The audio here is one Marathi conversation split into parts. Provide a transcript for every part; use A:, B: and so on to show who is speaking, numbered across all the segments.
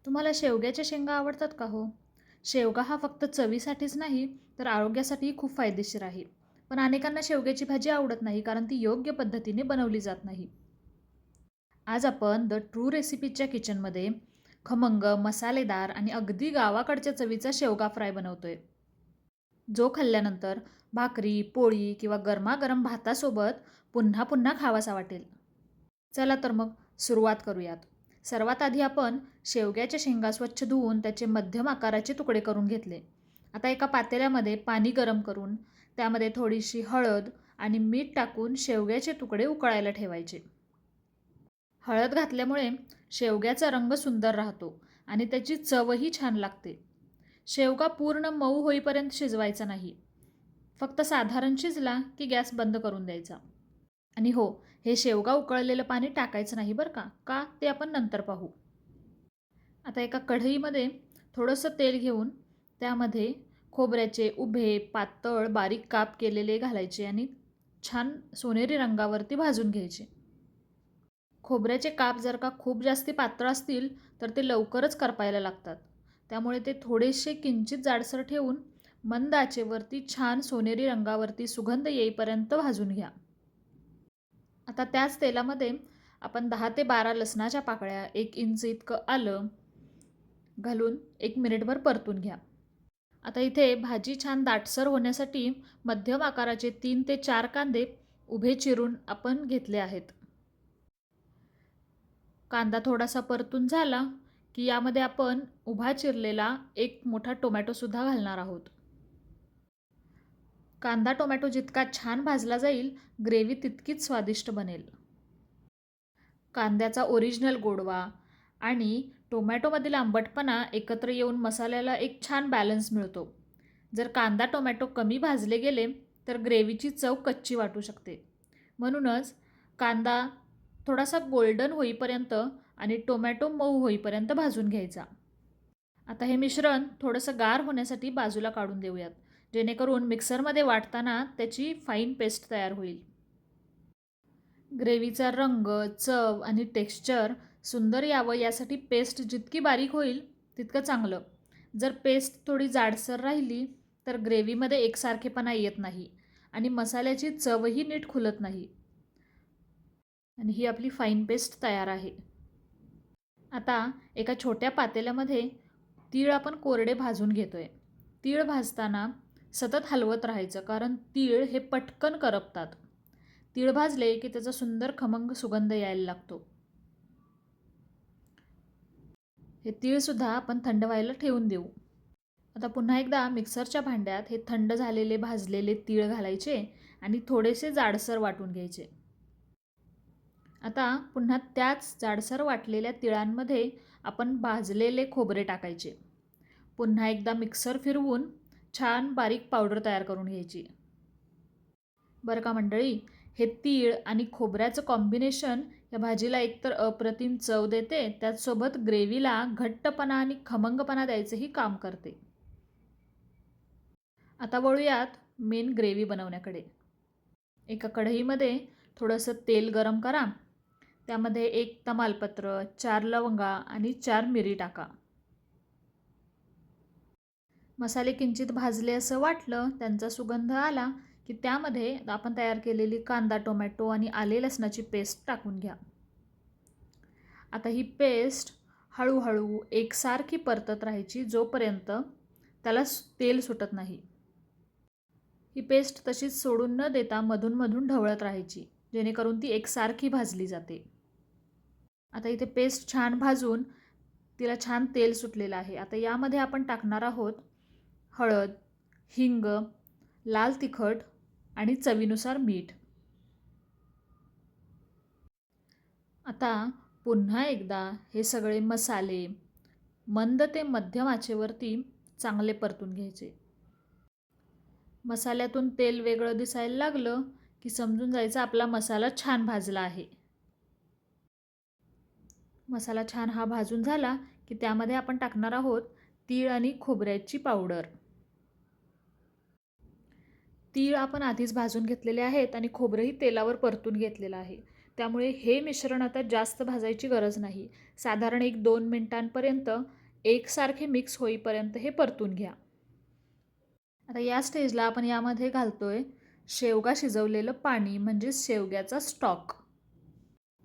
A: तुम्हाला शेवग्याच्या शेंगा आवडतात का हो? शेवगा हा फक्त चवीसाठीच नाही, तर आरोग्यासाठीही खूप फायदेशीर आहे. पण अनेकांना शेवग्याची भाजी आवडत नाही कारण ती योग्य पद्धतीने बनवली जात नाही. आज आपण द ट्रू रेसिपीच्या किचनमध्ये खमंग, मसालेदार आणि अगदी गावाकडच्या चवीचा शेवगा फ्राय बनवतोय. जो खाल्ल्यानंतर भाकरी, पोळी किंवा गरमागरम भातासोबत पुन्हा पुन्हा खावासा वाटेल. चला तर मग सुरुवात करूयात. सर्वात आधी आपण शेवग्याच्या शेंगा स्वच्छ धुवून त्याचे मध्यम आकाराचे तुकडे करून घेतले. आता एका पातेल्यामध्ये पाणी गरम करून त्यामध्ये थोडीशी हळद आणि मीठ टाकून शेवग्याचे तुकडे उकळायला ठेवायचे. हळद घातल्यामुळे शेवग्याचा रंग सुंदर राहतो आणि त्याची चवही छान लागते. शेवगा पूर्ण मऊ होईपर्यंत शिजवायचा नाही. फक्त साधारण शिजला की गॅस बंद करून द्यायचा. आणि हो, हे शेवगा उकळलेलं पाणी टाकायचं नाही बरं का, का ते आपण नंतर पाहू. आता एका कढईमध्ये थोडंसं तेल घेऊन त्यामध्ये खोबऱ्याचे उभे, पातळ, बारीक काप केलेले घालायचे आणि छान सोनेरी रंगावरती भाजून घ्यायचे. खोबऱ्याचे काप जर का खूप जास्ती पातळ असतील तर ते लवकरच करपायला लागतात. त्यामुळे ते थोडेसे किंचित जाडसर ठेवून मंद आचेवरती छान सोनेरी रंगावरती सुगंध येईपर्यंत भाजून घ्या. आता त्याच तेलामध्ये आपण 10 ते 12 लसणाच्या पाकळ्या, 1 इंच इतकं आलं घालून 1 मिनिटभर परतून घ्या. आता इथे भाजी छान दाटसर होण्यासाठी मध्यम आकाराचे 3 ते 4 कांदे उभे चिरून आपण घेतले आहेत. कांदा थोडासा परतून झाला की यामध्ये आपण उभा चिरलेला एक मोठा टोमॅटोसुद्धा घालणार आहोत. कांदा टोमॅटो जितका छान भाजला जाईल, ग्रेव्ही तितकीच स्वादिष्ट बनेल. कांद्याचा ओरिजिनल गोडवा आणि टोमॅटोमधील आंबटपणा एकत्र येऊन मसाल्याला एक छान बॅलन्स मिळतो. जर कांदा टोमॅटो कमी भाजले गेले तर ग्रेव्हीची चव कच्ची वाटू शकते. म्हणूनच कांदा थोडासा गोल्डन होईपर्यंत आणि टोमॅटो मऊ होईपर्यंत भाजून घ्यायचा. आता हे मिश्रण थोडंसं गार होण्यासाठी बाजूला काढून देऊयात, जेणेकरून मिक्सरमध्ये वाटताना त्याची फाईन पेस्ट तयार होईल. ग्रेव्हीचा रंग, चव आणि टेक्स्चर सुंदर यावं यासाठी पेस्ट जितकी बारीक होईल तितकं चांगलं. जर पेस्ट थोडी जाडसर राहिली तर ग्रेव्हीमध्ये एकसारखेपणा येत नाही आणि मसाल्याची चवही नीट खुलत नाही. आणि ही आपली फाईन पेस्ट तयार आहे. आता एका छोट्या पातेल्यामध्ये तीळ आपण कोरडे भाजून घेतोय. तीळ भाजताना सतत हलवत राहायचं कारण तीळ हे पटकन करपतात. तीळ भाजले की त्याचा सुंदर खमंग सुगंध यायला लागतो. हे तीळसुद्धा आपण थंड व्हायला ठेवून देऊ. आता पुन्हा एकदा मिक्सरच्या भांड्यात हे थंड झालेले भाजलेले तीळ घालायचे आणि थोडेसे जाडसर वाटून घ्यायचे. आता पुन्हा त्याच जाडसर वाटलेल्या तिळांमध्ये आपण भाजलेले खोबरे टाकायचे. पुन्हा एकदा मिक्सर फिरवून छान बारीक पावडर तयार करून घ्यायची. बरं का मंडळी, हे तीळ आणि खोबऱ्याचं कॉम्बिनेशन या भाजीला एकतर अप्रतिम चव देते, त्याचसोबत ग्रेव्हीला घट्टपणा आणि खमंगपणा द्यायचंही काम करते. आता वळूयात मेन ग्रेव्ही बनवण्याकडे. एका कढईमध्ये थोडंसं तेल गरम करा. त्यामध्ये 1 तमालपत्र, 4 लवंगा आणि 4 मिरी टाका. मसाले किंचित भाजले असं वाटलं, त्यांचा सुगंध आला की त्यामध्ये आपण तयार केलेली कांदा, टोमॅटो आणि आले लसणाची पेस्ट टाकून घ्या. आता ही पेस्ट हळूहळू एकसारखी परतत राहायची जोपर्यंत त्याला तेल सुटत नाही. ही पेस्ट तशीच सोडून न देता मधून ढवळत राहायची, जेणेकरून ती एकसारखी भाजली जाते. आता इथे पेस्ट छान भाजून तिला छान तेल सुटलेलं आहे. आता यामध्ये आपण टाकणार आहोत हळद, हिंग, लाल तिखट आणि चवीनुसार मीठ. आता पुन्हा एकदा हे सगळे मसाले मंद ते मध्यम आचेवरती चांगले परतून घ्यायचे. मसाल्यातून तेल वेगळं दिसायला लागलं की समजून जायचं आपला मसाला छान भाजला आहे. मसाला छान हा भाजून झाला की त्यामध्ये आपण टाकणार आहोत तीळ आणि खोबऱ्याची पावडर. तीळ आपण आधीच भाजून घेतलेले आहेत आणि खोबरंही तेलावर परतून घेतलेलं आहे. त्यामुळे हे मिश्रण आता जास्त भाजायची गरज नाही. साधारण 1-2 मिनिटांपर्यंत एकसारखे मिक्स होईपर्यंत हे परतून घ्या. आता या स्टेजला आपण यामध्ये घालतोय शेवगा शिजवलेलं पाणी म्हणजेच शेवग्याचा स्टॉक.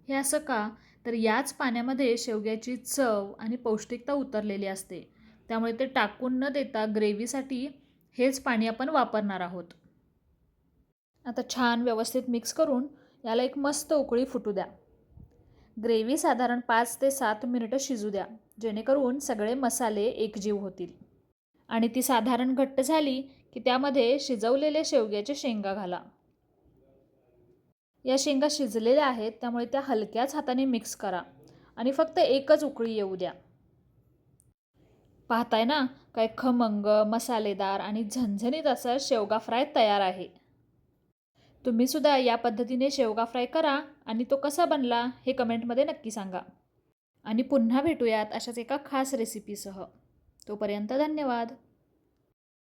A: हे असं का? तर याच पाण्यामध्ये शेवग्याची चव आणि पौष्टिकता उतरलेली असते. त्यामुळे ते टाकून न देता ग्रेव्हीसाठी हेच पाणी आपण वापरणार आहोत. आता छान व्यवस्थित मिक्स करून याला एक मस्त उकळी फुटू द्या. ग्रेव्ही साधारण 5 ते 7 मिनिटं शिजू द्या, जेणेकरून सगळे मसाले एकजीव होतील. आणि ती साधारण घट्ट झाली की त्यामध्ये शिजवलेले शेवग्याचे शेंगा घाला. या शेंगा शिजलेल्या आहेत, त्यामुळे त्या हलक्याच हाताने मिक्स करा आणि फक्त एकच उकळी येऊ द्या. पाहताय ना, काय खमंग, मसालेदार आणि झणझणीत असा शेवगा फ्राय तयार आहे. तुम्ही सुद्धा या पद्धतीने शेवगा फ्राय करा आणि तो कसा बनला हे कमेंटमध्ये नक्की सांगा. आणि पुन्हा भेटूयात अशाच एका खास रेसिपीसह. तोपर्यंत धन्यवाद.